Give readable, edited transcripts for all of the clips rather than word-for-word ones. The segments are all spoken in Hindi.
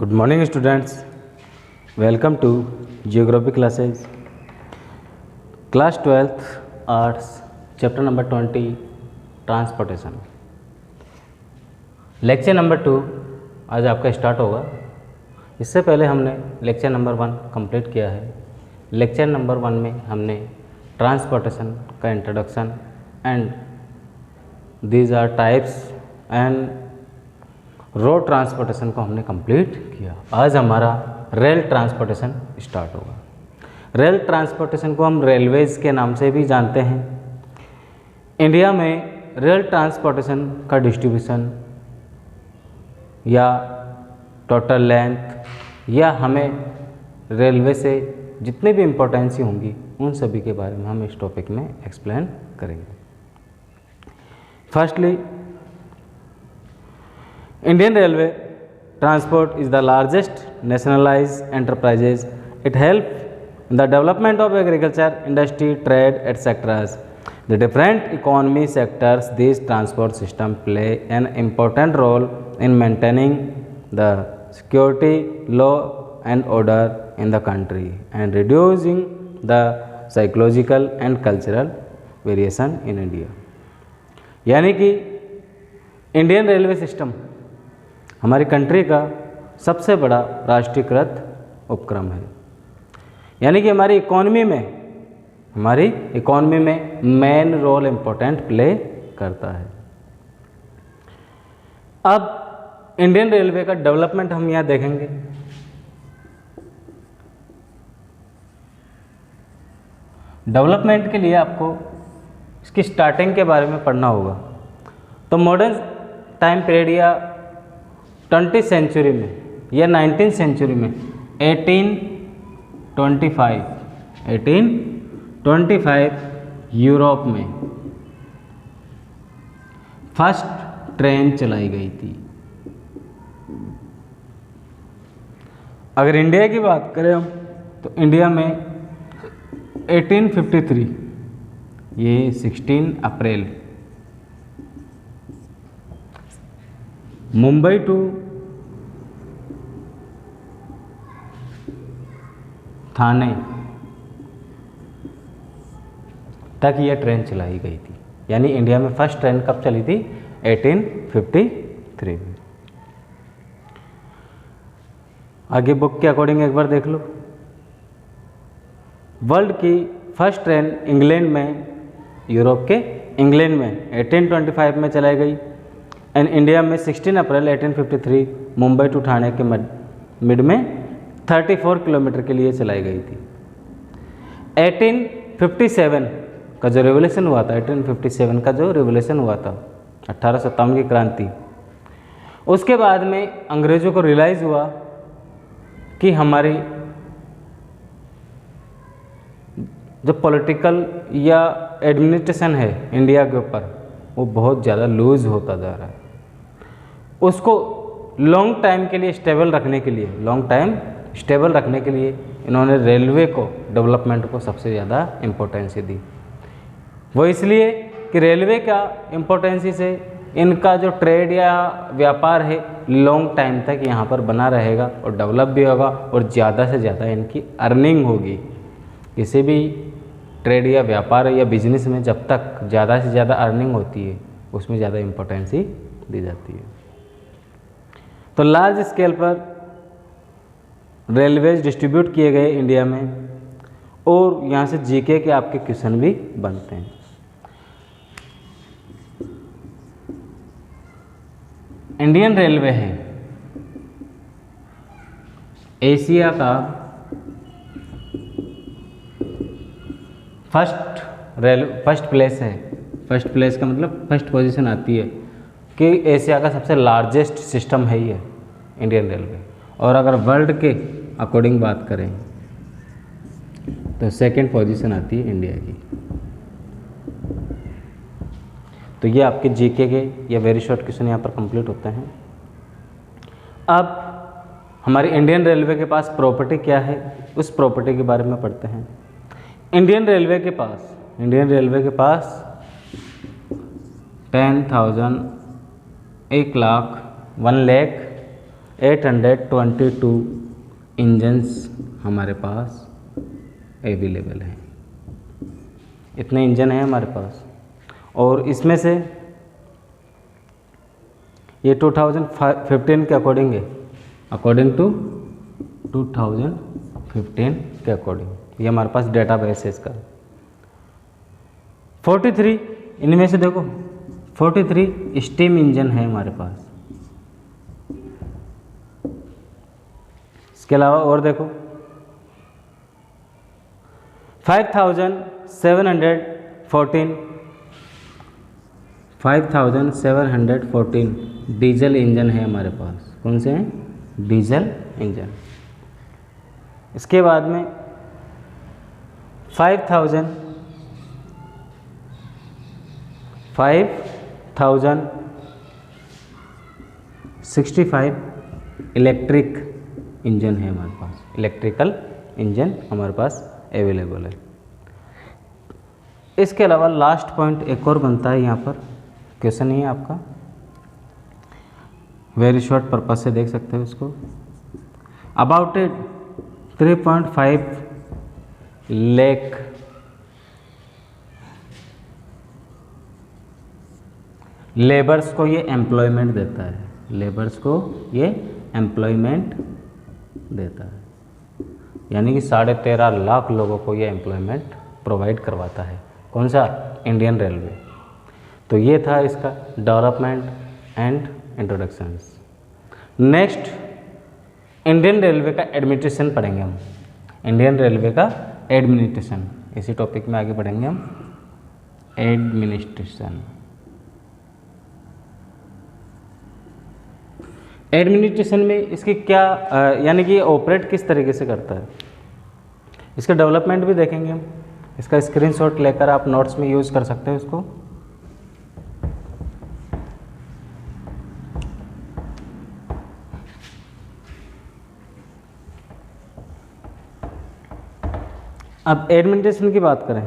Good morning students, welcome to geography classes, class 12th arts, chapter number 20 transportation, lecture number 2 आज आपका स्टार्ट होगा। इससे पहले हमने लेक्चर नंबर 1 कंप्लीट किया है। लेक्चर नंबर 1 में हमने ट्रांसपोर्टेशन का introduction and these are types and road transportation को हमने कंप्लीट किया। आज हमारा रेल ट्रांसपोर्टेशन स्टार्ट होगा। रेल ट्रांसपोर्टेशन को हम रेलवेज के नाम से भी जानते हैं। इंडिया में रेल ट्रांसपोर्टेशन का डिस्ट्रीब्यूशन या टोटल लेंथ या हमें रेलवे से जितनी भी इम्पोर्टेंसी होंगी उन सभी के बारे में हम इस टॉपिक में एक्सप्लेन करेंगे। Firstly, Indian Railway Transport is the largest nationalized enterprises. It helps in the development of agriculture, industry, trade, etc. The different economy sectors, these transport system play an important role in maintaining the security, law and order in the country and reducing the psychological and cultural variation in India. यानी कि इंडियन रेलवे सिस्टम हमारी कंट्री का सबसे बड़ा राष्ट्रीयकृत उपक्रम है। यानी कि हमारी इकोनॉमी में मेन रोल इम्पोर्टेंट प्ले करता है। अब इंडियन रेलवे का डेवलपमेंट हम यहाँ देखेंगे। डेवलपमेंट के लिए आपको इसकी स्टार्टिंग के बारे में पढ़ना होगा। तो मॉडर्न टाइम पीरियड या 20th सेंचुरी में या 19th सेंचुरी में 1825 यूरोप में फर्स्ट ट्रेन चलाई गई थी। अगर इंडिया की बात करें हम तो इंडिया में 1853 ये 16 अप्रैल मुंबई टू थाने तक यह ट्रेन चलाई गई थी। यानी इंडिया में फर्स्ट ट्रेन कब चली थी? 1853 में। आगे बुक के अकॉर्डिंग एक बार देख लो। वर्ल्ड की फर्स्ट ट्रेन इंग्लैंड में, यूरोप के इंग्लैंड में 1825 में चलाई गई एंड इंडिया में 16 अप्रैल 1853 मुंबई टू ठाणे के मिड में 34 किलोमीटर के लिए चलाई गई थी। 1857 का जो रेवोल्यूशन हुआ था, 1857 का जो रेवोल्यूशन हुआ था, 1857 की क्रांति, उसके बाद में अंग्रेज़ों को रियलाइज़ हुआ कि हमारी जो पॉलिटिकल या एडमिनिस्ट्रेशन है इंडिया के ऊपर वो बहुत ज़्यादा लूज़ होता जा रहा है। उसको लॉन्ग टाइम के लिए स्टेबल रखने के लिए इन्होंने रेलवे को डेवलपमेंट को सबसे ज़्यादा इम्पोर्टेंसी दी। वो इसलिए कि रेलवे का इम्पोर्टेंसी से इनका जो ट्रेड या व्यापार है लॉन्ग टाइम तक यहाँ पर बना रहेगा और डेवलप भी होगा और ज़्यादा से ज़्यादा इनकी अर्निंग होगी। किसी भी ट्रेड या व्यापार या बिजनेस में जब तक ज़्यादा से ज़्यादा अर्निंग होती है उसमें ज़्यादा इम्पोर्टेंसी दी जाती है। तो लार्ज स्केल पर रेलवेज डिस्ट्रीब्यूट किए गए इंडिया में और यहाँ से जीके के आपके क्वेश्चन भी बनते हैं। इंडियन रेलवे है एशिया का फर्स्ट प्लेस है। फर्स्ट प्लेस का मतलब फर्स्ट पोजीशन आती है कि एशिया का सबसे लार्जेस्ट सिस्टम है ये इंडियन रेलवे। और अगर वर्ल्ड के अकॉर्डिंग बात करें तो सेकंड पोजीशन आती है इंडिया की। तो ये आपके जीके के या वेरी शॉर्ट क्वेश्चन यहाँ पर कंप्लीट होते हैं। अब हमारी इंडियन रेलवे के पास प्रॉपर्टी क्या है उस प्रॉपर्टी के बारे में पढ़ते हैं। इंडियन रेलवे के पास 10,000 1 लाख 1 लाख 822 इंजन्स हमारे पास अवेलेबल हैं। इतने इंजन हैं हमारे पास, और इसमें से ये 2015 के अकॉर्डिंग है, अकॉर्डिंग टू 2015 के अकॉर्डिंग ये हमारे पास डेटा बेस है इसका। 43 इनमें से देखो 43 स्टीम इंजन है हमारे पास। इसके अलावा और देखो 5714 डीजल इंजन है हमारे पास। कौन से हैं? Diesel engine. इसके बाद में 5065 इलेक्ट्रिक इंजन है हमारे पास। इलेक्ट्रिकल इंजन हमारे पास अवेलेबल है। इसके अलावा लास्ट पॉइंट एक और बनता है यहाँ पर, क्वेश्चन ही है आपका, वेरी शॉर्ट पर्पज से देख सकते हो इसको। अबाउट 3.5 लाख लेबर्स को ये एम्प्लॉयमेंट देता है, लेबर्स को ये एम्प्लॉयमेंट देता है, यानी कि 13.5 लाख लोगों को ये एम्प्लॉयमेंट प्रोवाइड करवाता है। कौन सा? Indian railway. तो ये था इसका development and introductions. Next Indian railway का एडमिनिस्ट्रेशन पढ़ेंगे हम। इंडियन रेलवे का एडमिनिस्ट्रेशन, इसी टॉपिक में आगे बढ़ेंगे हम। एडमिनिस्ट्रेशन, एडमिनिस्ट्रेशन में इसकी क्या यानी कि ऑपरेट किस तरीके से करता है, इसका डेवलपमेंट भी देखेंगे हम। इसका स्क्रीनशॉट लेकर आप नोट्स में यूज़ कर सकते हो इसको। अब एडमिनिस्ट्रेशन की बात करें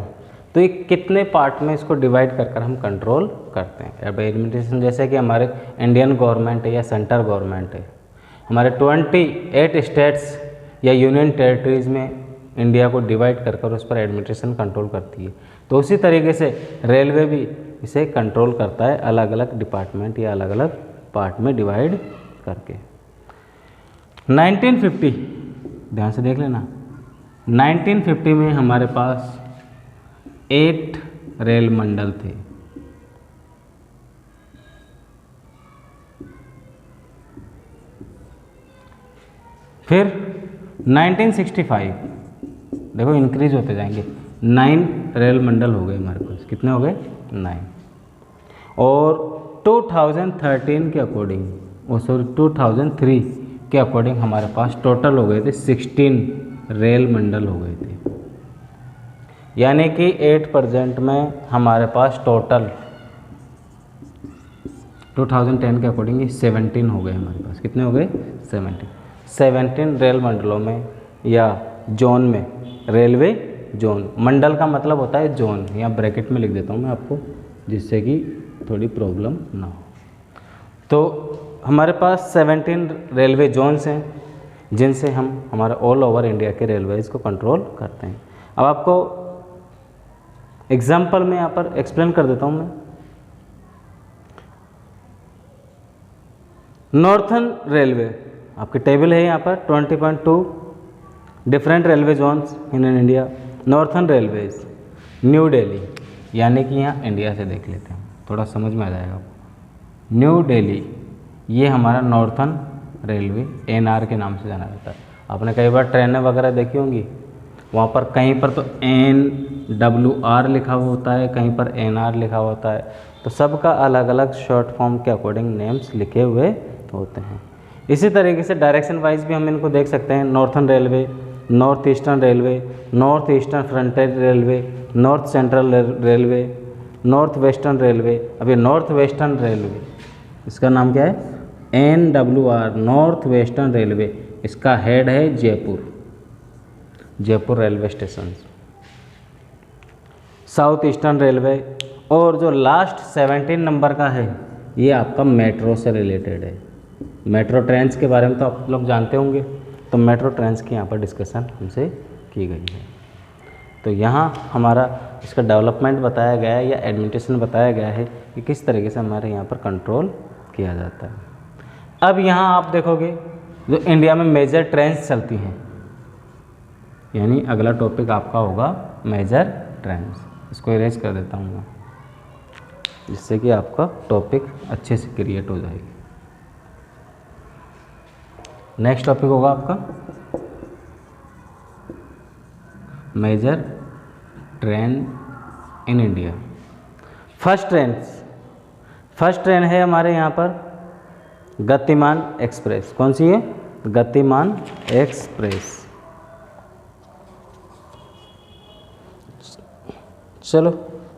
तो ये कितने पार्ट में इसको डिवाइड कर हम कंट्रोल करते हैं। अब एडमिनिस्ट्रेशन जैसे कि हमारे इंडियन गवर्नमेंट है या सेंट्रल गवर्नमेंट है, हमारे 28 स्टेट्स या यूनियन टेरिटरीज़ में इंडिया को डिवाइड कर उस पर एडमिनिस्ट्रेशन कंट्रोल करती है। तो उसी तरीके से रेलवे भी इसे कंट्रोल करता है, अलग अलग डिपार्टमेंट या अलग अलग पार्ट में डिवाइड करके। 1950 ध्यान से देख लेना, 1950 में हमारे पास 8 रेल मंडल थे। फिर 1965 देखो इंक्रीज होते जाएंगे, 9 रेल मंडल हो गए हमारे पास। कितने हो गए? 9। और 2013 के अकॉर्डिंग, 2003 के अकॉर्डिंग हमारे पास टोटल हो गए थे 16 रेल मंडल हो गए थे। यानी कि 8% में हमारे पास टोटल 2010 के अकॉर्डिंग 17 हो गए हमारे पास। कितने हो गए? 17 रेल मंडलों में या जोन में, रेलवे जोन, मंडल का मतलब होता है जोन, या ब्रैकेट में लिख देता हूँ मैं आपको जिससे कि थोड़ी प्रॉब्लम ना हो। तो हमारे पास 17 रेलवे जोन्स हैं जिनसे हम हमारा ऑल ओवर इंडिया के रेलवेज़ को कंट्रोल करते हैं। अब आपको एग्जाम्पल में यहाँ पर एक्सप्लेन कर देता हूँ मैं। नॉर्थन रेलवे, आपकी टेबल है यहाँ पर 20.2 different railway zones in India. Northern railways new Delhi, यानी कि यहाँ इंडिया से देख लेते हैं, थोड़ा समझ में आ जाएगा आपको। न्यू दिल्ली ये हमारा नॉर्थन रेलवे NR के नाम से जाना जाता है। आपने कई बार ट्रेनें वगैरह देखी होंगी, वहाँ पर कहीं पर तो NWR लिखा हुआ होता है, कहीं पर NR लिखा हुआ होता है। तो सबका अलग अलग शॉर्ट फॉर्म के अकॉर्डिंग नेम्स लिखे हुए होते हैं। इसी तरीके से डायरेक्शन वाइज भी हम इनको देख सकते हैं। Northern railway, north eastern railway, north eastern frontier railway, north central railway, north western railway. अब ये नॉर्थ वेस्टर्न रेलवे, इसका नाम क्या है? NWR, north western railway. इसका हेड है Jaipur, Jaipur railway station. South eastern railway, और जो लास्ट 17 नंबर का है ये आपका मेट्रो से रिलेटेड है। मेट्रो ट्रेन्स के बारे में तो आप लोग जानते होंगे, तो मेट्रो ट्रेन्स की यहाँ पर डिस्कशन हमसे की गई है। तो यहाँ हमारा इसका डेवलपमेंट बताया गया है या एडमिनिस्ट्रेशन बताया गया है कि किस तरीके से हमारे यहाँ पर कंट्रोल किया जाता है। अब यहाँ आप देखोगे जो इंडिया में मेजर ट्रेन्स चलती हैं, यानी अगला टॉपिक आपका होगा मेजर ट्रेन्स। इसको इरेज कर देता हूँ मैं, जिससे कि आपका टॉपिक अच्छे से क्रिएट हो जाएगी। नेक्स्ट टॉपिक होगा आपका major train in India. First train है हमारे यहाँ पर गतिमान एक्सप्रेस। कौन सी है? गतिमान एक्सप्रेस। चलो,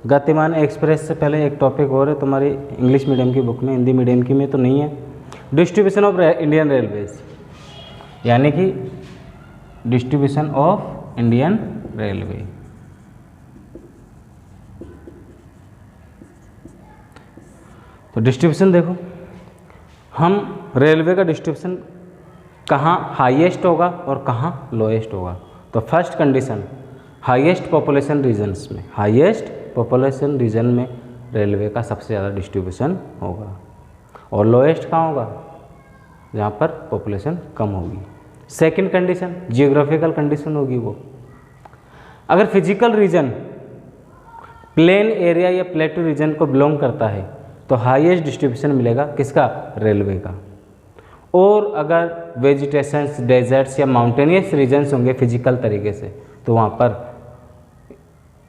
गतिमान एक्सप्रेस से पहले एक टॉपिक और है तुम्हारी इंग्लिश मीडियम की बुक में, हिंदी मीडियम की में तो नहीं है। डिस्ट्रीब्यूशन ऑफ इंडियन रेलवेज, यानी कि डिस्ट्रीब्यूशन ऑफ इंडियन रेलवे। तो डिस्ट्रीब्यूशन देखो, हम रेलवे का डिस्ट्रीब्यूशन कहाँ हाईएस्ट होगा और कहाँ लोएस्ट होगा। तो first condition, highest population regions में, हाईएस्ट पॉपुलेशन रीजन में रेलवे का सबसे ज़्यादा डिस्ट्रीब्यूशन होगा, और लोएस्ट कहाँ होगा? जहाँ पर पॉपुलेशन कम होगी। सेकंड कंडीशन, जियोग्राफिकल कंडीशन होगी वो। अगर फिजिकल रीजन प्लेन एरिया या प्लेटू रीजन को बिलोंग करता है तो हाईएस्ट डिस्ट्रीब्यूशन मिलेगा किसका? रेलवे का। और अगर वेजिटेशंस, डेजर्ट्स या माउंटेनियस रीजन्स होंगे फिजिकल तरीके से, तो वहाँ पर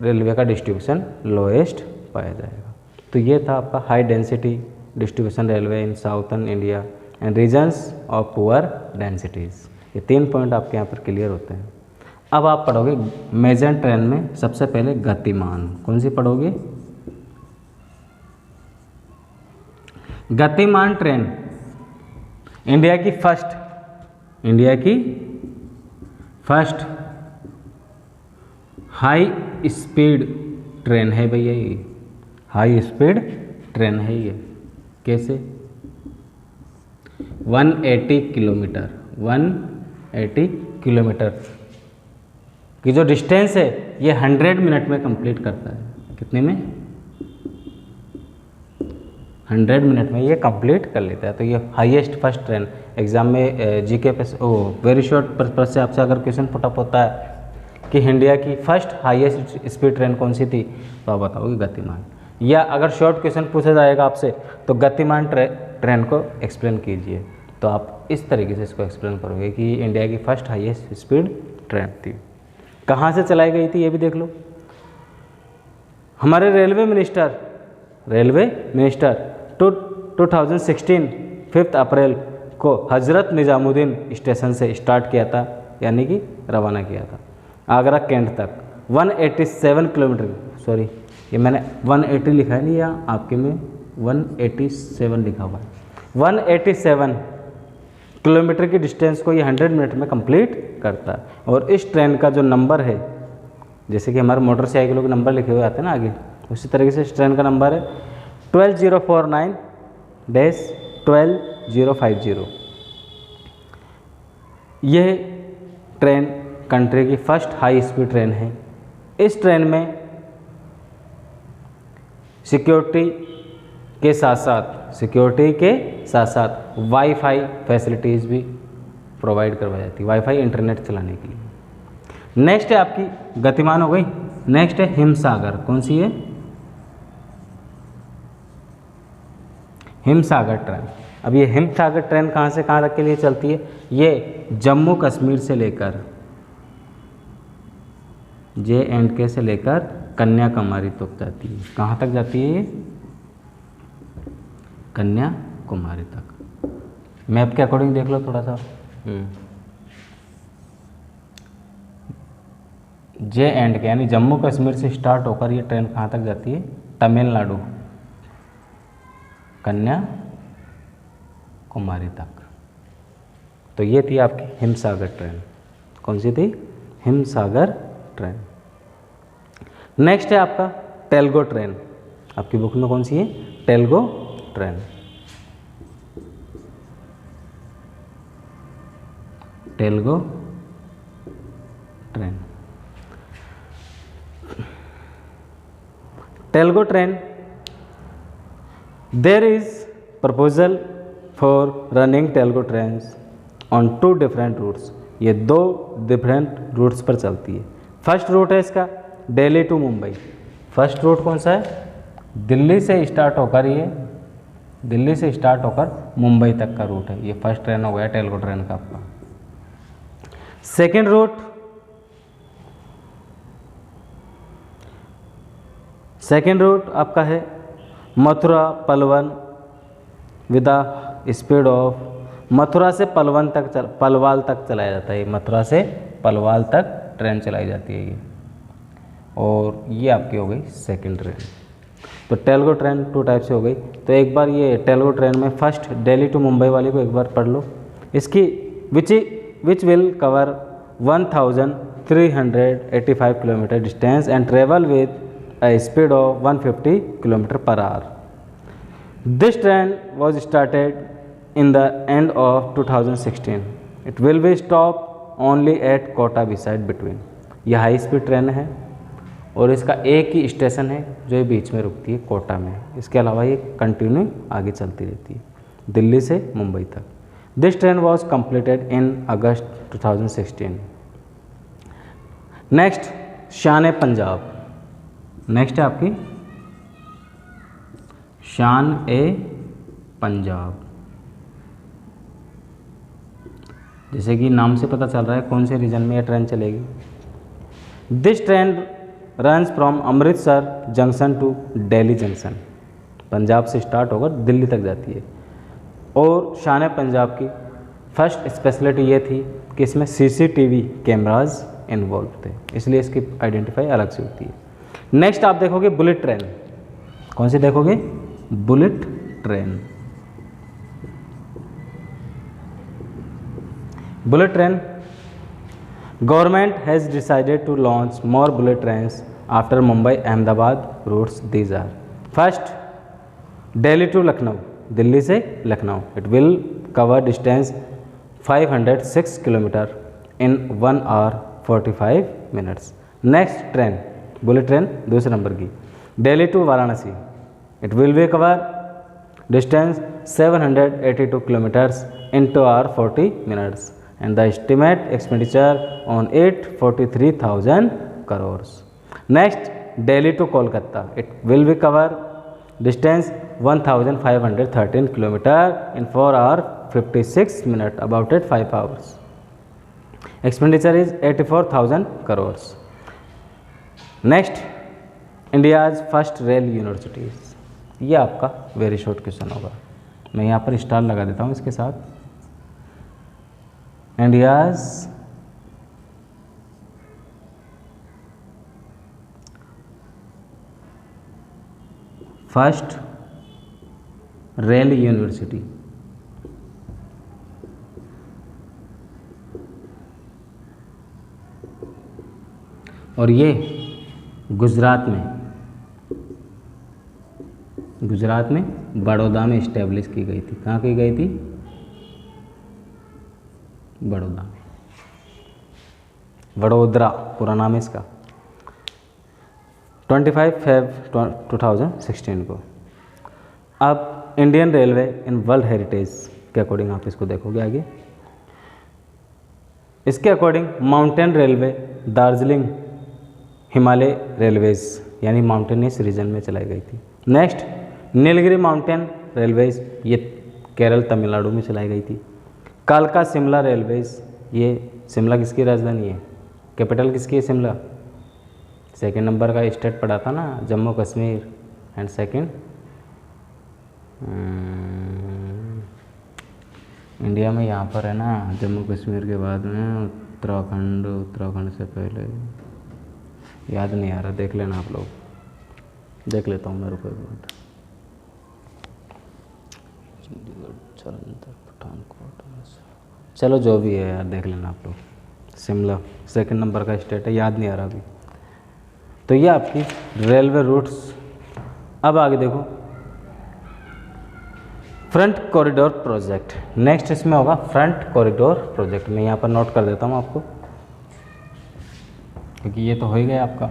रेलवे का डिस्ट्रीब्यूशन लोएस्ट पाया जाएगा। तो ये था आपका high density distribution railway in southern India and regions of poor densities. ये 3 पॉइंट आपके यहाँ पर क्लियर होते हैं। अब आप पढ़ोगे मेजर ट्रेन में सबसे पहले गतिमान। कौन सी पढ़ोगे? गतिमान ट्रेन इंडिया की फर्स्ट हाई स्पीड ट्रेन है भैया। ये हाई स्पीड ट्रेन है। ये कैसे? 180 किलोमीटर की जो डिस्टेंस है ये 100 मिनट में कंप्लीट करता है। कितने में? 100 मिनट में ये कंप्लीट कर लेता है। तो ये हाईएस्ट फर्स्ट ट्रेन। एग्जाम में जीके पे वेरी शॉर्ट पर्पज से आपसे अगर क्वेश्चन पुटअप होता है कि इंडिया की फर्स्ट हाईएस्ट स्पीड ट्रेन कौन सी थी, तो आप बताओगे गतिमान। या अगर शॉर्ट क्वेश्चन पूछा जाएगा आपसे तो गतिमान ट्रेन को एक्सप्लेन कीजिए, तो आप इस तरीके से इसको एक्सप्लेन करोगे कि इंडिया की फर्स्ट हाईएस्ट स्पीड ट्रेन थी। कहाँ से चलाई गई थी ये भी देख लो। हमारे रेलवे मिनिस्टर 2016 5 अप्रैल को हज़रत निज़ामुद्दीन स्टेशन से स्टार्ट किया था, यानी कि रवाना किया था आगरा कैंट तक 187 किलोमीटर। सॉरी, ये मैंने 180 लिखा है नहीं, या आपके में 187 लिखा हुआ है। 187 किलोमीटर की डिस्टेंस को ये 100 मिनट में कंप्लीट करता है। और इस ट्रेन का जो नंबर है, जैसे कि हमारे मोटरसाइकिलों के नंबर लिखे हुए आते हैं ना आगे, उसी तरीके से इस ट्रेन का नंबर है 12049-12050। यह ट्रेन कंट्री की फर्स्ट हाई स्पीड ट्रेन है। इस ट्रेन में सिक्योरिटी के साथ साथ वाईफाई फैसिलिटीज़ भी प्रोवाइड करवाई जाती है, वाईफाई इंटरनेट चलाने के लिए। नेक्स्ट है आपकी गतिमान हो गई। नेक्स्ट है हिमसागर। कौन सी है? हिमसागर ट्रेन। अब ये हिमसागर ट्रेन कहाँ से कहाँ तक के लिए चलती है? ये जम्मू कश्मीर से लेकर JNK से लेकर कन्याकुमारी तक जाती है। कहाँ तक जाती है ये? कन्याकुमारी तक। मैप के अकॉर्डिंग देख लो थोड़ा सा। JNK यानी जम्मू कश्मीर से स्टार्ट होकर ये ट्रेन कहाँ तक जाती है? तमिलनाडु, कन्याकुमारी तक। तो ये थी आपकी हिमसागर ट्रेन। कौन सी थी? हिमसागर ट्रेन। नेक्स्ट है आपका तेलुगु ट्रेन। आपकी बुक में कौन सी है? Telugu train. Talgo train. Talgo train, there is proposal for running Talgo trains on 2 different routes. ये 2 डिफरेंट रूट्स पर चलती है। फर्स्ट रूट है इसका Delhi to Mumbai. First route कौन सा है? दिल्ली से स्टार्ट होकर, ये दिल्ली से स्टार्ट होकर मुंबई तक का रूट है। ये फर्स्ट ट्रेन हो गया टेलगो ट्रेन का आपका। सेकेंड रूट, सेकेंड रूट आपका है Mathura Palwal with the speed of, Mathura से पलवल तक चलाया जाता है। मथुरा से पलवल तक ट्रेन चलाई जाती है ये। और ये आपकी हो गई सेकंड ट्रेन। तो टेलगो ट्रेन 2 टाइप से हो गई। तो एक बार ये टेलगो ट्रेन में फर्स्ट दिल्ली टू मुंबई वाली को एक बार पढ़ लो। इसकी which will cover 1385 kilometre distance and travel with a speed of 150 km per hour. This train was started in the end of 2016. It will be stopped only at Kota beside between. यह हाई स्पीड ट्रेन है और इसका एक ही स्टेशन है जो बीच में रुकती है, कोटा में। इसके अलावा ये कंटिन्यू आगे चलती रहती है दिल्ली से मुंबई तक। This train was completed in August 2016। Next शान पंजाब। नेक्स्ट है आपकी शान ए पंजाब। जैसे कि नाम से पता चल रहा है कौन से रीजन में यह ट्रेन चलेगी। This train runs from Amritsar junction to Delhi junction. Punjab से स्टार्ट होकर दिल्ली तक जाती है। और शान पंजाब की फर्स्ट स्पेशलिटी ये थी कि इसमें CCTV कैमराज इन्वॉल्व थे, इसलिए इसकी आइडेंटिफाई अलग से होती है। नेक्स्ट आप देखोगे बुलेट ट्रेन। कौन सी देखोगे? Bullet train. Bullet train, government has decided to launch more bullet trains after Mumbai Ahmedabad routes. These are first Delhi to Lucknow, Delhi से Lucknow. It will cover distance 506 kilometre in 1 hour 45 minutes। Next train bullet train दूसरे नंबर की Delhi to Varanasi. It will be cover distance 782 kilometres in 2 hour 40 minutes and the estimate expenditure on it 43,000 crores। Next Delhi to Kolkata, it will be cover distance 1,513 kilometer in 4 hour 56 minutes, about it 5 hours। Expenditure is 84,000 crores। Next India's first rail universities. ये आपका वेरी शॉर्ट क्वेश्चन होगा, मैं यहाँ पर स्टार लगा देता हूँ इसके साथ। India's first rail university. और ये गुजरात में बड़ौदा में इस्टेब्लिश की गई थी। कहाँ की गई थी? बड़ौदा में। वडोदरा पूरा नाम है इसका। 25 Feb 2016 को। अब Indian railway in world heritage के अकॉर्डिंग आप इसको देखोगे आगे। इसके according mountain railway Darjeeling Himalaya railways यानी माउंटेनियस रीजन में चलाई गई थी। नेक्स्ट नीलगिरी माउंटेन रेलवेज, ये केरल तमिलनाडु में चलाई गई थी। कालका शिमला रेलवेज, ये शिमला किसकी राजधानी है? कैपिटल किसकी है? शिमला। सेकंड नंबर का स्टेट पड़ा था ना, Jammu Kashmir. And second India में यहाँ पर है ना, जम्मू कश्मीर के बाद में उत्तराखंड, उत्तराखंड से पहले याद नहीं आ रहा, देख लेना आप लोग। देख लेता हूँ मैं, रुको एक मिनट। पठानकोट, चलो जो भी है यार देख लेना आप लोग। शिमला सेकंड नंबर का स्टेट है, याद नहीं आ रहा अभी। तो ये आपकी रेलवे रूट्स। अब आगे देखो, फ्रंट कॉरिडोर प्रोजेक्ट। नेक्स्ट इसमें होगा फ्रंट कॉरिडोर प्रोजेक्ट। मैं यहाँ पर नोट कर देता हूँ आपको, क्योंकि ये तो हो ही गया आपका।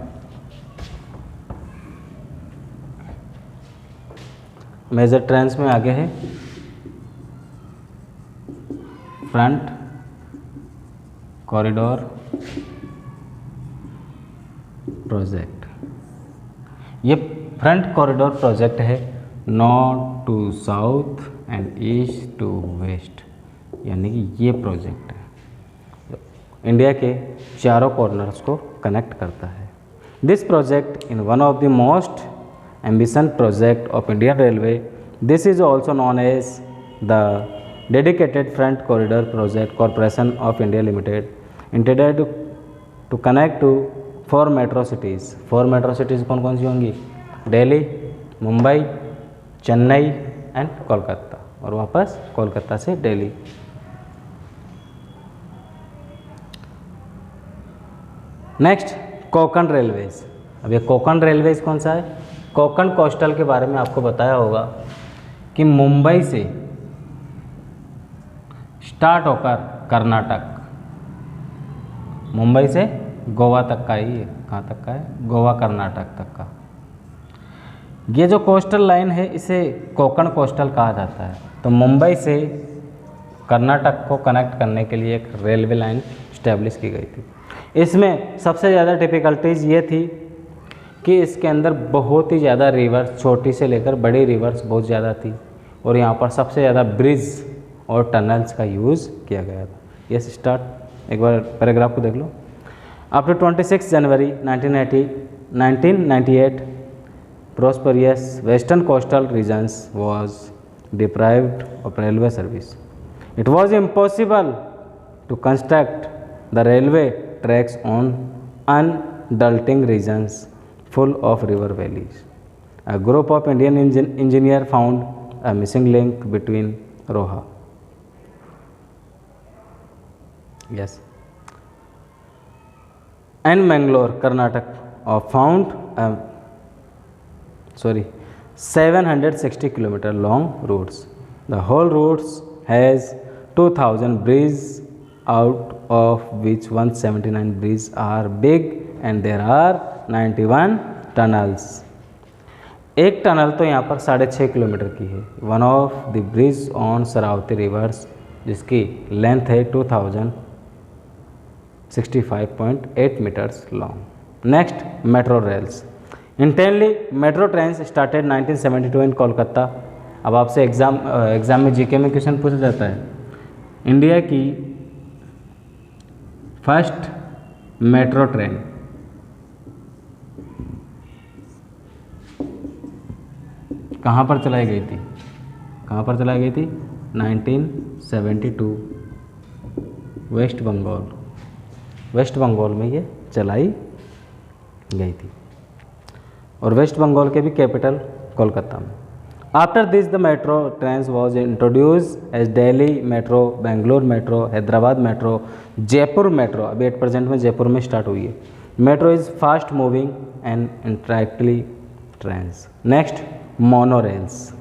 मेजर ट्रेंड्स में आगे है फ्रंट कॉरिडोर प्रोजेक्ट। ये फ्रंट कॉरिडोर प्रोजेक्ट है north to south and east to west, यानी कि ये प्रोजेक्ट है इंडिया के चारों कॉर्नर्स को कनेक्ट करता है। This project in one of the most ambition project of Indian railway. This is also known as the dedicated front corridor project corporation of India limited, intended to connect to 4 metro cities. 4 metro cities कौन कौन सी होंगी? दिल्ली, मुंबई, चेन्नई एंड कोलकाता, और वापस कोलकाता से दिल्ली। Next Konkan railways. अब ये कोंकण रेलवेज कौन सा है? कोंकण कोस्टल के बारे में आपको बताया होगा कि मुंबई से स्टार्ट होकर कर्नाटक, मुंबई से गोवा तक का ही है। कहाँ तक का है? गोवा कर्नाटक तक का। ये जो कोस्टल लाइन है इसे कोंकण कोस्टल कहा जाता है। तो मुंबई से कर्नाटक को कनेक्ट करने के लिए एक रेलवे लाइन इस्टेब्लिश की गई थी। इसमें सबसे ज़्यादा डिफ़िकल्टीज़ ये थी कि इसके अंदर बहुत ही ज़्यादा रिवर्स, छोटी से लेकर बड़ी रिवर्स बहुत ज़्यादा थी, और यहाँ पर सबसे ज़्यादा ब्रिज और टनल्स का यूज़ किया गया था। ये स्टार्ट एक बार पैराग्राफ को देख लो। After 26 January 1998 prosperous western coastal regions was deprived of railway service. It was impossible to construct the railway tracks on undulating regions full of river valleys. A group of Indian engineers found a missing link between Roha. Yes. And Mangalore, Karnataka, found 760 km long routes. The whole routes has 2000 bridges, out of which 179 bridges are big and there are 91 tunnels. एक टनल तो यहाँ पर 6.5 किलोमीटर की है। One of the bridge on Sharavati rivers, जिसकी लेंथ है 2065.8 metres long. Next metro rails. Initially metro trains started 1972 in Kolkata. अब आपसे एग्जाम में जीके में क्वेश्चन पूछा जाता है, इंडिया की फर्स्ट मेट्रो ट्रेन कहाँ पर चलाई गई थी? कहाँ पर चलाई गई थी? 1972 वेस्ट बंगाल। वेस्ट बंगाल में ये चलाई गई थी, और वेस्ट बंगाल के भी कैपिटल कोलकाता में। After this the metro trains was introduce as Delhi metro, Bangalore metro, Hyderabad metro, Jaipur metro. अभी एट प्रेजेंट में जयपुर में स्टार्ट हुई है। Metro is fast moving and interactively trains. Next monorails.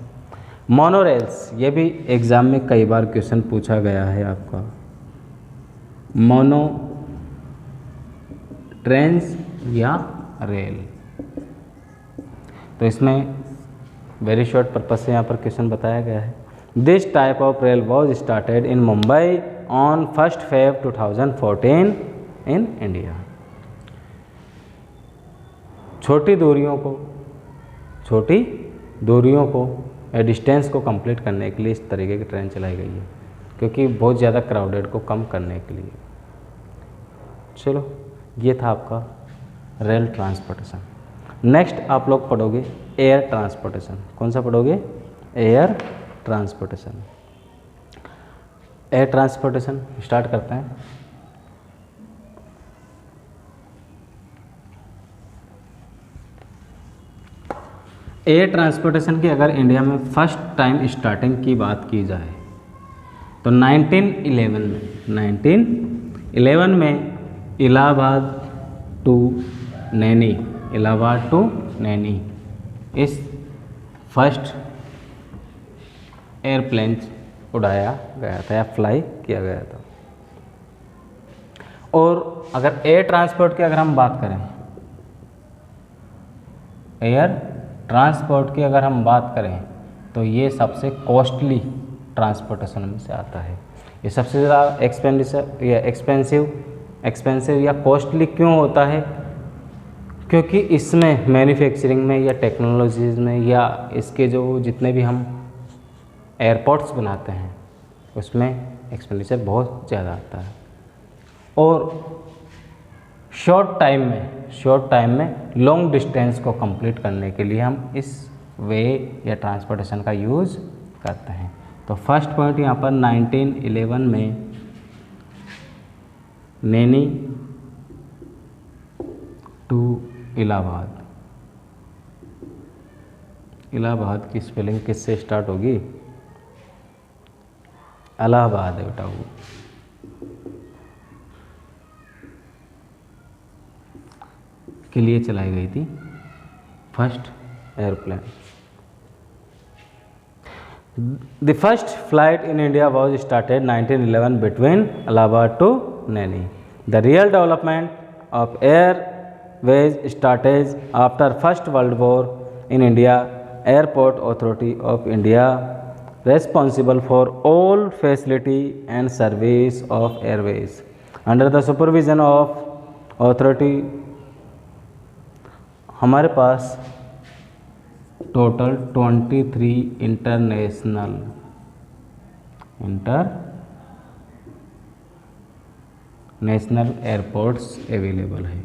Monorails ये भी एग्ज़ाम में कई बार क्वेश्चन पूछा गया है आपका। मोनो ट्रेन्स या रेल, तो इसमें वेरी शॉर्ट पर्पज से यहाँ पर क्वेश्चन बताया गया है। This type of rail was started in Mumbai on 1 Feb 2014 in India. छोटी दूरियों को या डिस्टेंस को कंप्लीट करने के लिए इस तरीके की ट्रेन चलाई गई है, क्योंकि बहुत ज़्यादा क्राउडेड को कम करने के लिए। चलो, ये था आपका रेल ट्रांसपोर्टेशन। नेक्स्ट आप लोग पढ़ोगे एयर ट्रांसपोर्टेशन। कौन सा पढ़ोगे? Air transportation. Air transportation start करते हैं। एयर ट्रांसपोर्टेशन की अगर इंडिया में फर्स्ट टाइम स्टार्टिंग की बात की जाए तो 1911 में इलाहाबाद टू नैनी इस फर्स्ट एयरप्लेन्स उड़ाया गया था या फ्लाई किया गया था। और अगर एयर ट्रांसपोर्ट की अगर हम बात करें, एयर ट्रांसपोर्ट की अगर हम बात करें तो ये सबसे कॉस्टली ट्रांसपोर्टेशन में से आता है। ये सबसे ज़्यादा एक्सपेंसिव या कॉस्टली क्यों होता है? क्योंकि इसमें मैन्युफैक्चरिंग में या टेक्नोलॉजीज़ में या इसके जो जितने भी हम एयरपोर्ट्स बनाते हैं उसमें एक्सपेंडिचर बहुत ज़्यादा आता है। और शॉर्ट टाइम में लॉन्ग डिस्टेंस को कंप्लीट करने के लिए हम इस वे या ट्रांसपोर्टेशन का यूज़ करते हैं। तो फर्स्ट पॉइंट यहाँ पर 1911 में नैनी टू इलाहाबाद की स्पेलिंग किससे स्टार्ट होगी? इलाहाबाद है बेटा वो। के लिए चलाई गई थी first airplane. The first flight in India was started 1911 between Allahabad to Naini. The real development of airways starts after first world war in India. Airport authority of India responsible for all facility and service of airways under the supervision of authority। हमारे पास टोटल 23 इंटरनेशनल एयरपोर्ट्स अवेलेबल है।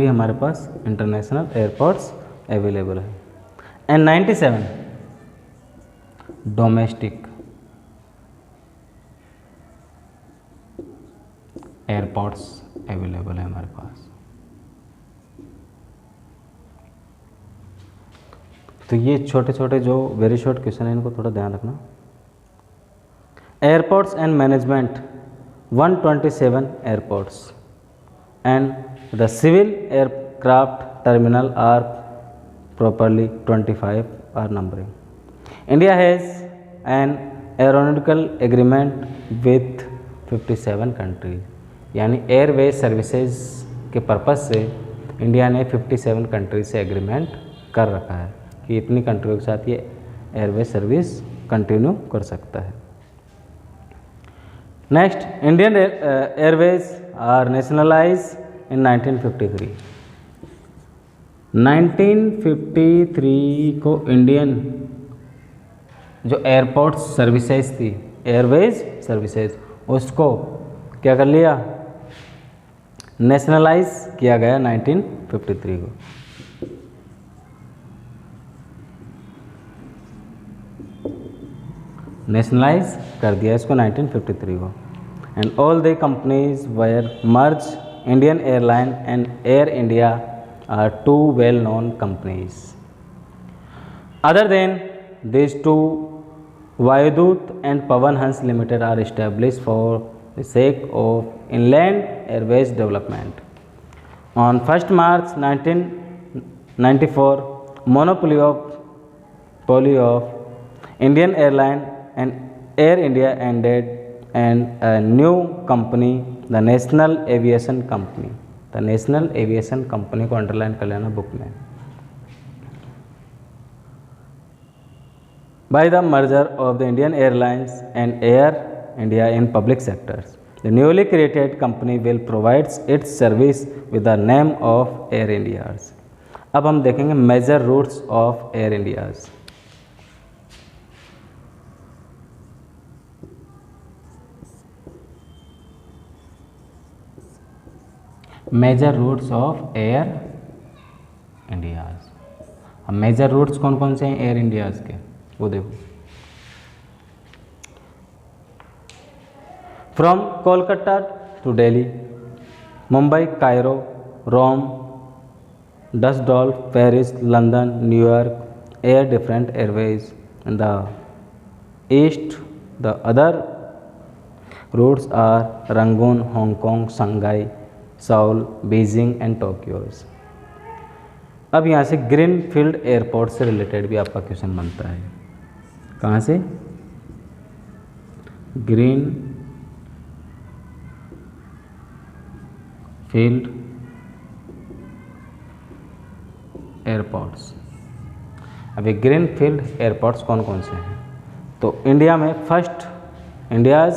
हमारे पास इंटरनेशनल एयरपोर्ट्स अवेलेबल है एंड 97 डोमेस्टिक एयरपोर्ट्स अवेलेबल है हमारे पास। तो ये छोटे छोटे जो वेरी शॉर्ट क्वेश्चन है इनको थोड़ा ध्यान रखना। Airports and management 127 airports and the civil aircraft terminal are properly 25 are numbering. India has an aeronautical agreement with 57 countries। यानी एयरवेज सर्विसेज के पर्पज़ से इंडिया ने 57 कंट्रीज से एग्रीमेंट कर रखा है कि इतनी कंट्रियों के साथ ये एयरवेज सर्विस कंटिन्यू कर सकता है। Next, Indian airways are nationalise in 1953। 1953 को इंडियन जो एयरपोर्ट सर्विसेज थी, एयरवेज सर्विसेज, उसको क्या कर लिया? नेशनलाइज किया गया 1953 को। नेशनलाइज कर दिया इसको 1953 को। And all the companies wire merge. Indian Airline and Air India are two well-known companies. Other than these two, Vayudut and Pawan Hans Limited are established for the sake of inland airways development. On 1st March 1994, monopoly of Indian Airline and Air India ended, and a new company, the National Aviation Company, the National Aviation Company को अंडरलाइन कर लेना बुक में। By the merger of the Indian Airlines and Air India in public sectors, the newly created company will provide its service with the name of Air India's। अब हम देखेंगे major routes of Air Indias. Major routes of Air Indias. अब मेजर रूट्स कौन कौन से हैं एयर इंडियाज़ के, वो देखो। From Kolkata to Delhi, Mumbai, Cairo, Rome, Dusseldorf, Paris, London, New York, air different airways. In the east the other routes are Rangoon, Hong Kong, Shanghai, Seoul, Beijing and Tokyo। अब यहाँ से ग्रीन फील्ड एयरपोर्ट से रिलेटेड भी आपका क्वेश्चन बनता है। कहाँ से? Green field airports. अभी ग्रीन फील्ड एयरपोर्ट्स कौन कौन से हैं? तो India's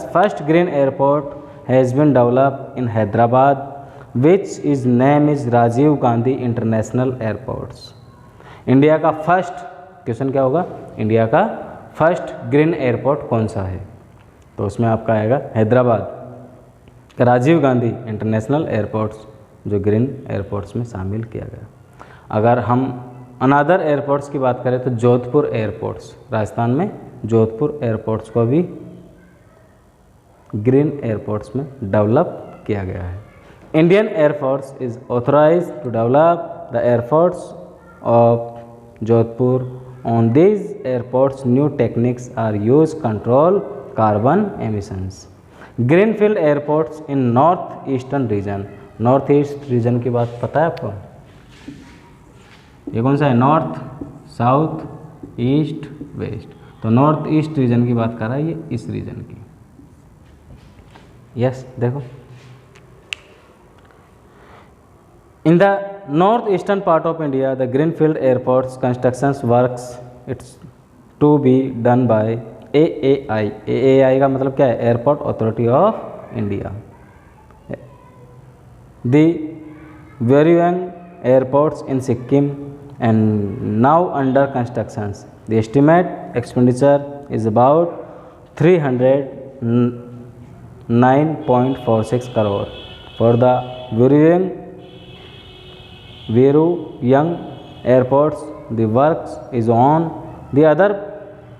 first green airport has been developed in Hyderabad which is name is Rajiv Gandhi international airports. India का फर्स्ट, क्वेश्चन क्या होगा, इंडिया का फर्स्ट ग्रीन एयरपोर्ट कौन सा है? तो उसमें आपका आएगा हैदराबाद राजीव गांधी इंटरनेशनल एयरपोर्ट्स, जो ग्रीन एयरपोर्ट्स में शामिल किया गया। अगर हम अनदर एयरपोर्ट्स की बात करें तो जोधपुर एयरपोर्ट्स, राजस्थान में जोधपुर एयरपोर्ट्स को भी ग्रीन एयरपोर्ट्स में डेवलप किया गया है। Indian air force is authorised to develop the airports of Jodhpur. On these airports new techniques are use control carbon emissions. Greenfield airports in north eastern region. North east region की बात पता है आपको? ये कौन सा है? North, south, east, west. तो नॉर्थ ईस्ट रीजन की बात कर रहा है ये, इस रीजन की। यस, देखो in the north eastern part of India the greenfield airports constructions works it's to be done by AAI। AAI का मतलब क्या है? Airport authority of India. The varying airports in Sikkim and now under constructions. The estimate expenditure is about 309.46 crore for the Viruyang airports. The works is on the other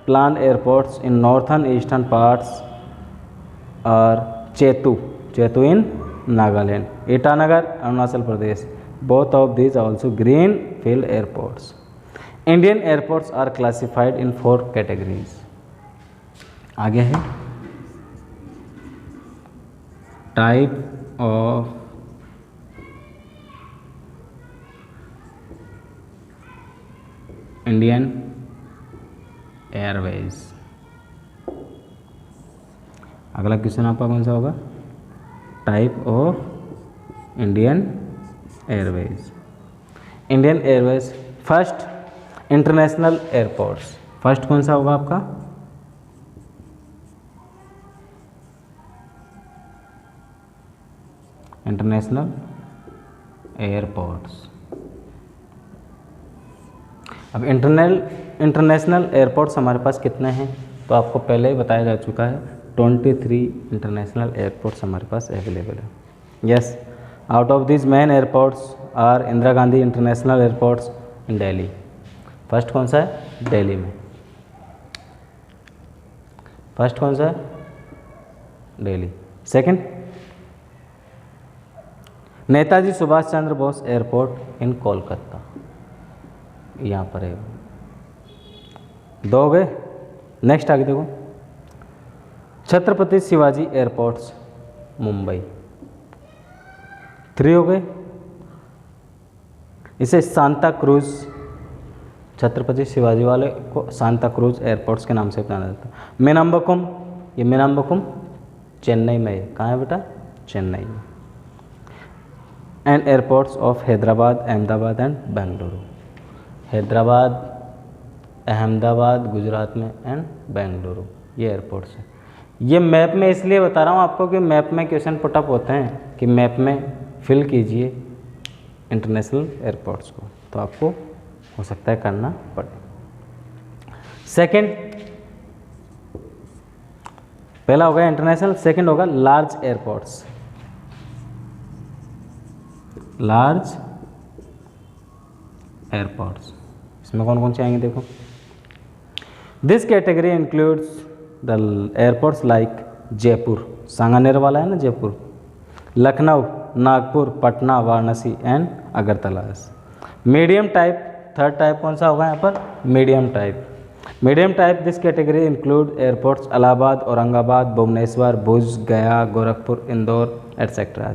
planned airports in northern eastern parts are Chetu in Nagaland, Itanagar, Arunachal Pradesh. Both of these are also green field airports. Indian airports are classified in 4 categories. आगे है टाइप ऑफ इंडियन एयरवेज। अगला क्वेश्चन आपका कौन सा होगा? Type of Indian Airways. Indian Airways first international airports. First कौन सा होगा आपका? International airports. अब इंटरनेशनल एयरपोर्ट्स हमारे पास कितने हैं? तो आपको पहले ही बताया जा चुका है 23 इंटरनेशनल एयरपोर्ट्स हमारे पास अवेलेबल है। Yes, out of this main airports are Indira Gandhi international airports in Delhi. First कौन सा है? दिल्ली में। फर्स्ट कौन सा है? Delhi. Second Netaji Subhash Chandra Bose airport in Kolkata, यहाँ पर है। 2 हो गए। नेक्स्ट आगे देखो, छत्रपति शिवाजी एयरपोर्ट्स मुंबई। 3 हो गए। इसे सांता क्रूज, छत्रपति शिवाजी वाले को सांता क्रूज एयरपोर्ट्स के नाम से जाना जाता है। मीनाम्बकुम, ये मीनाम्बकुम चेन्नई में है। कहाँ है बेटा? चेन्नई में। And airports of Hyderabad, Ahmedabad and Bengaluru. Hyderabad, Ahmedabad Gujarat में एंड बेंगलुरु, ये एयरपोर्ट्स हैं। ये मैप में इसलिए बता रहा हूँ आपको कि मैप में क्वेश्चन पुटअप होते हैं कि मैप में फिल कीजिए इंटरनेशनल एयरपोर्ट्स को, तो आपको हो सकता है करना पड़े। सेकंड, पहला होगा इंटरनेशनल, सेकंड होगा लार्ज एयरपोर्ट्स। लार्ज एयरपोर्ट्स इसमें कौन कौन से आएंगे देखो। This category includes the airports like Jaipur, Sanganer वाला है ना Jaipur, Lucknow, Nagpur, Patna, Varanasi and Agartala. Medium type, third type कौन सा होगा यहाँ पर? Medium type. Medium type this category include airports Allahabad, Aurangabad, Bhubaneswar, Bhuj, Gaya, Gorakhpur, Indore etcetera.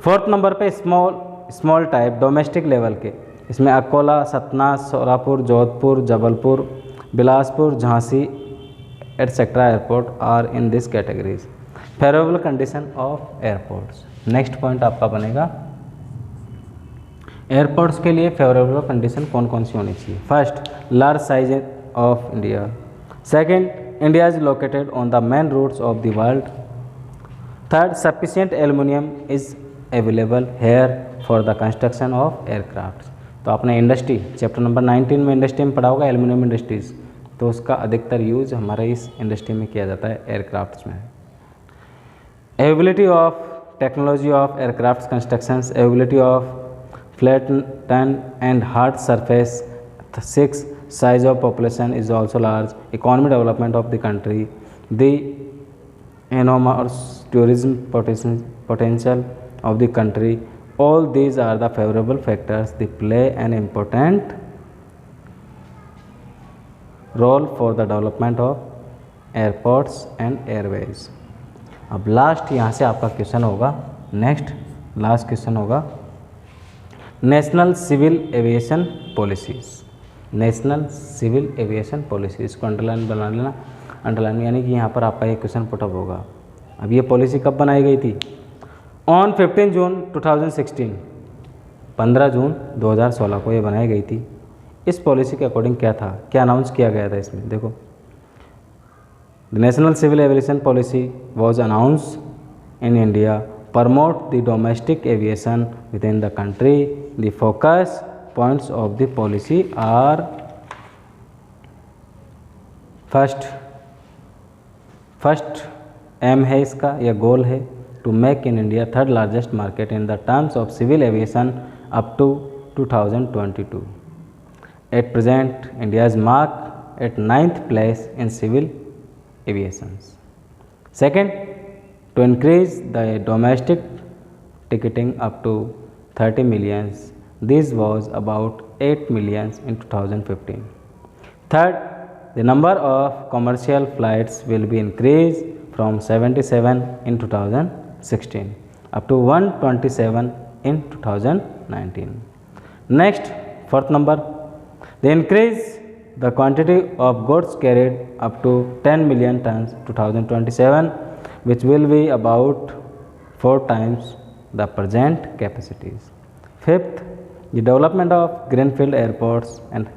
Fourth number पे स्मॉल टाइप डोमेस्टिक लेवल के इसमें Akola, Satna, Solapur, Jodhpur, Jabalpur, Bilaspur, Jhansi etcetera airport are in this categories. Favourable condition of airports. Next point आपका बनेगा एयरपोर्ट्स के लिए फेवरेबल कंडीशन कौन कौन सी होनी चाहिए। First, large size of India. Second, India is located on the main routes of the world. Third, sufficient aluminium is available here for the construction of aircraft. तो आपने इंडस्ट्री चैप्टर नंबर 19 में इंडस्ट्री में पढ़ा होगा एल्युमिनियम इंडस्ट्रीज़, तो उसका अधिकतर यूज हमारे इस इंडस्ट्री में किया जाता है एयरक्राफ्ट्स में। Availability of technology of aircraft constructions, availability of flattened and hard surface. 6, size of population is also large. Economic development of the country, the enormous tourism potential of the country, all these are the favorable factors. They play an important role for the development of airports and airways. अब लास्ट यहाँ से आपका क्वेश्चन होगा, नेक्स्ट लास्ट क्वेश्चन होगा national civil aviation policies. National civil aviation policies को अंडरलाइन बना लेना, अंडरलाइन यानी कि यहाँ पर आपका एक क्वेश्चन पुटअप होगा। अब ये पॉलिसी कब बनाई गई थी? ऑन 15 जून 2016, 15 जून 2016 को ये बनाई गई थी। इस पॉलिसी के अकॉर्डिंग क्या था, क्या अनाउंस किया गया था इसमें? देखो, the national civil aviation policy was announce in India, promote the domestic aviation within the country. The focus points of the policy are first aim है इसका या गोल है to make in India third largest market in the terms of civil aviation up to 2022. At present, India is marked at 9th place in civil aviation. Second, to increase the domestic ticketing up to 30 millions. This was about 8 millions in 2015. Third, the number of commercial flights will be increased from 77 in 2016 up to 127 in 2019. Next, fourth number, they increase the quantity of goods carried up to 10 million tons 2027, which will be about 4 times the present capacities. Fifth, the development of greenfield airports and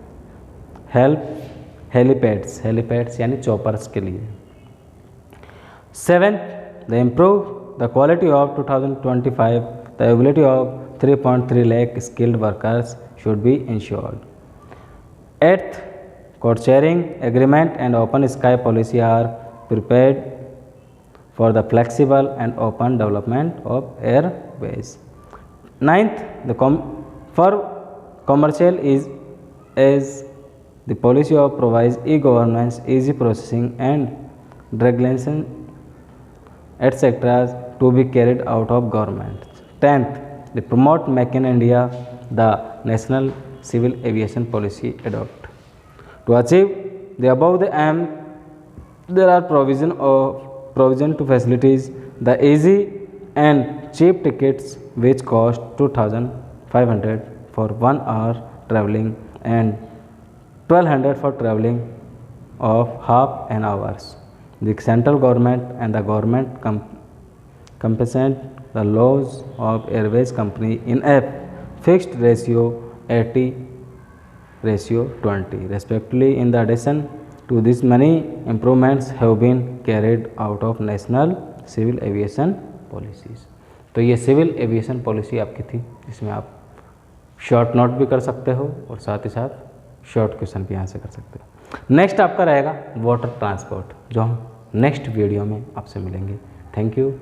helipads यानी चॉपर्स के लिए. Seventh, they improve the quality of 2025. The ability of 3.3 lakh skilled workers should be ensured. Eighth, code sharing agreement and open sky policy are prepared for the flexible and open development of airways. Ninth, for commercial is the policy of provides e-governance, easy processing and regulation etc. to be carried out of government. 10th, they promote Make in India, the national civil aviation policy adopt. To achieve the above the aim, there are provision to facilities the easy and cheap tickets which cost 2,500 for 1 hour traveling and 1,200 for traveling of half an hours. The central government and the government compensate the laws of airways company in a fixed ratio 80:20 respectively. In the addition to this, many improvements have been carried out of national civil aviation policies. तो ये सिविल एविएशन पॉलिसी आपकी थी, जिसमें आप शॉर्ट नोट भी कर सकते हो और साथ ही साथ शॉर्ट क्वेश्चन भी यहाँ से कर सकते हो. नेक्स्ट आपका रहेगा वाटर ट्रांसपोर्ट, जो हम नेक्स्ट वीडियो में आपसे मिलेंगे. Thank you.